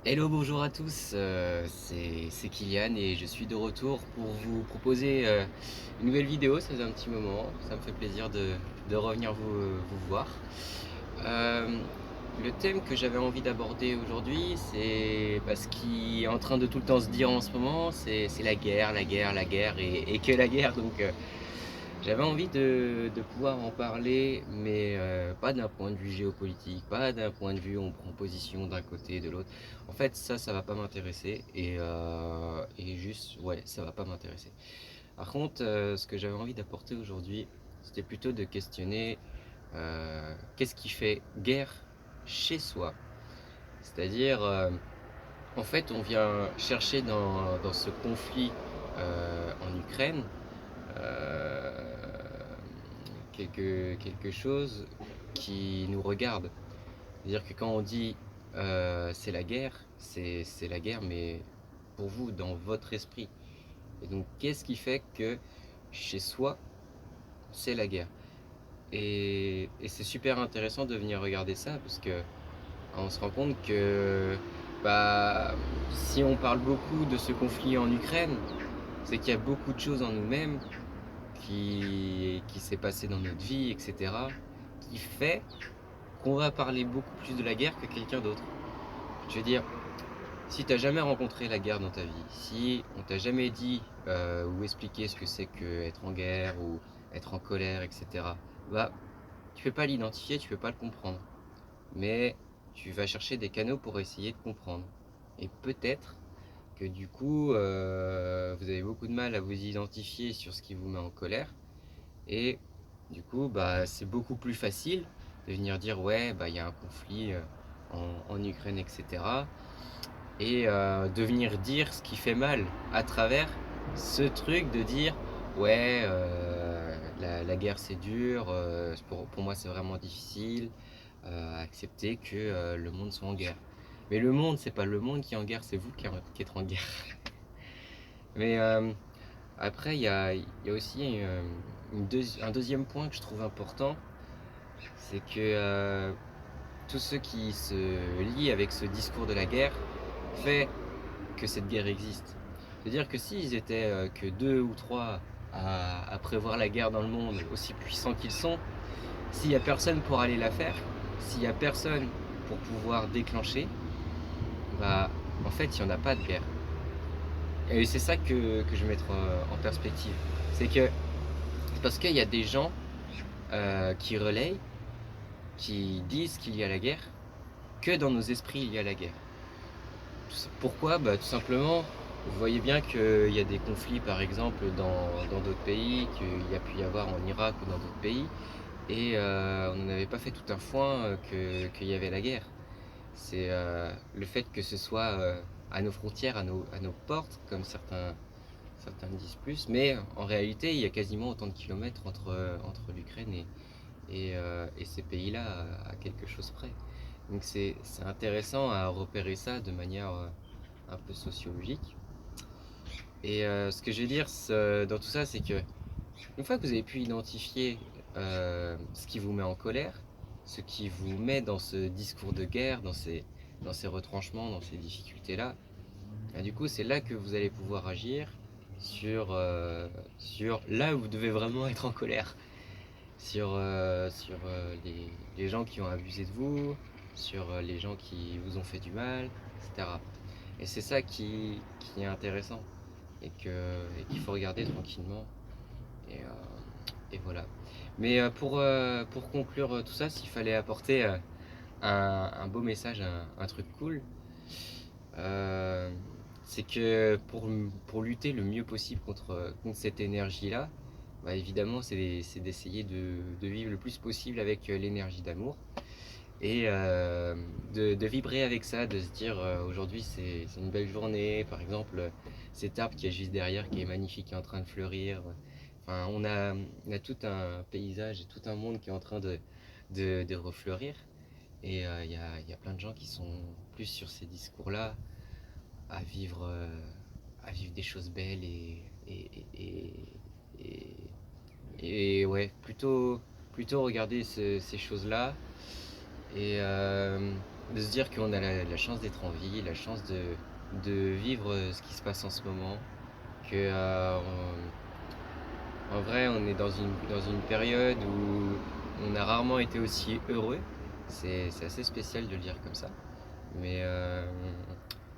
Hello, bonjour à tous, c'est Kylian et je suis de retour pour vous proposer une nouvelle vidéo. Ça faisait un petit moment, ça me fait plaisir de revenir vous voir. Euh, le thème que j'avais envie d'aborder aujourd'hui, c'est ce qui est en train de tout le temps se dire en ce moment, c'est la guerre, la guerre, la guerre et que la guerre. Donc j'avais envie de pouvoir en parler, mais pas d'un point de vue géopolitique, pas d'un point de vue on prend position d'un côté et de l'autre. En fait, ça va pas m'intéresser et juste, ouais, ça va pas m'intéresser. Par contre, ce que j'avais envie d'apporter aujourd'hui, c'était plutôt de questionner qu'est-ce qui fait guerre chez soi. C'est-à-dire, en fait, on vient chercher dans ce conflit en Ukraine euh, quelque chose qui nous regarde. C'est-à-dire que quand on dit c'est la guerre, c'est la guerre, mais pour vous, dans votre esprit. Et donc, qu'est-ce qui fait que chez soi, c'est la guerre? Et c'est super intéressant de venir regarder ça parce que on se rend compte que si on parle beaucoup de ce conflit en Ukraine, c'est qu'il y a beaucoup de choses en nous-mêmes qui s'est passé dans notre vie, etc., qui fait qu'on va parler beaucoup plus de la guerre que quelqu'un d'autre. Je veux dire, si t'as jamais rencontré la guerre dans ta vie, si on t'a jamais dit ou expliqué ce que c'est que être en guerre ou être en colère, etc., bah, tu peux pas l'identifier, tu peux pas le comprendre. Mais tu vas chercher des canaux pour essayer de comprendre. Et peut-être que du coup, vous avez beaucoup de mal à vous identifier sur ce qui vous met en colère. Et du coup, c'est beaucoup plus facile de venir dire ouais, il y a un conflit en Ukraine, etc. Et de venir dire ce qui fait mal à travers ce truc de dire ouais, la guerre c'est dur, pour moi c'est vraiment difficile à accepter que le monde soit en guerre. Mais le monde, c'est pas le monde qui est en guerre, c'est vous qui êtes en guerre. Mais après, il y a aussi un deuxième point que je trouve important, c'est que tous ceux qui se lient avec ce discours de la guerre fait que cette guerre existe. C'est-à-dire que s'ils étaient que deux ou trois à prévoir la guerre dans le monde, aussi puissants qu'ils sont, s'il n'y a personne pour aller la faire, s'il n'y a personne pour pouvoir déclencher, bah en fait il n'y en a pas de guerre. Et c'est ça que je veux mettre en perspective. C'est que parce qu'il y a des gens qui relayent, qui disent qu'il y a la guerre, que dans nos esprits il y a la guerre. Pourquoi? Tout simplement, vous voyez bien qu'il y a des conflits par exemple dans d'autres pays, qu'il y a pu y avoir en Irak ou dans d'autres pays, et on n'en avait pas fait tout un foin qu'il y avait la guerre. C'est le fait que ce soit à nos frontières, à nos portes, comme certains disent plus, mais en réalité il y a quasiment autant de kilomètres entre l'Ukraine et ces pays-là à quelque chose près. Donc c'est intéressant à repérer ça de manière un peu sociologique. Et ce que je veux dire dans tout ça, c'est que une fois que vous avez pu identifier ce qui vous met en colère, ce qui vous met dans ce discours de guerre, dans ces retranchements, dans ces difficultés-là, du coup c'est là que vous allez pouvoir agir sur là où vous devez vraiment être en colère, sur les gens qui ont abusé de vous, sur les gens qui vous ont fait du mal, etc. Et c'est ça qui est intéressant et qu'il faut regarder tranquillement. Et, et voilà. Mais pour conclure tout ça, s'il fallait apporter un beau message, un truc cool, euh, c'est que pour lutter le mieux possible contre cette énergie-là, évidemment, c'est d'essayer de vivre le plus possible avec l'énergie d'amour et de vibrer avec ça, de se dire aujourd'hui c'est une belle journée, par exemple cet arbre qui est juste derrière, qui est magnifique, qui est en train de fleurir. Enfin, on a tout un paysage et tout un monde qui est en train de refleurir. Et il y a plein de gens qui sont plus sur ces discours-là, à vivre, euh, à vivre des choses belles et, et plutôt regarder ces choses-là et, de se dire qu'on a la chance d'être en vie, la chance de vivre ce qui se passe en ce moment, que en vrai on est dans une période où on a rarement été aussi heureux. C'est assez spécial de le dire comme ça, mais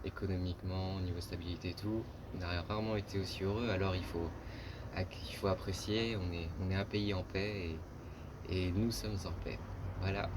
économiquement, au niveau stabilité et tout, on a rarement été aussi heureux. Alors il faut apprécier. On est un pays en paix et nous sommes en paix. Voilà.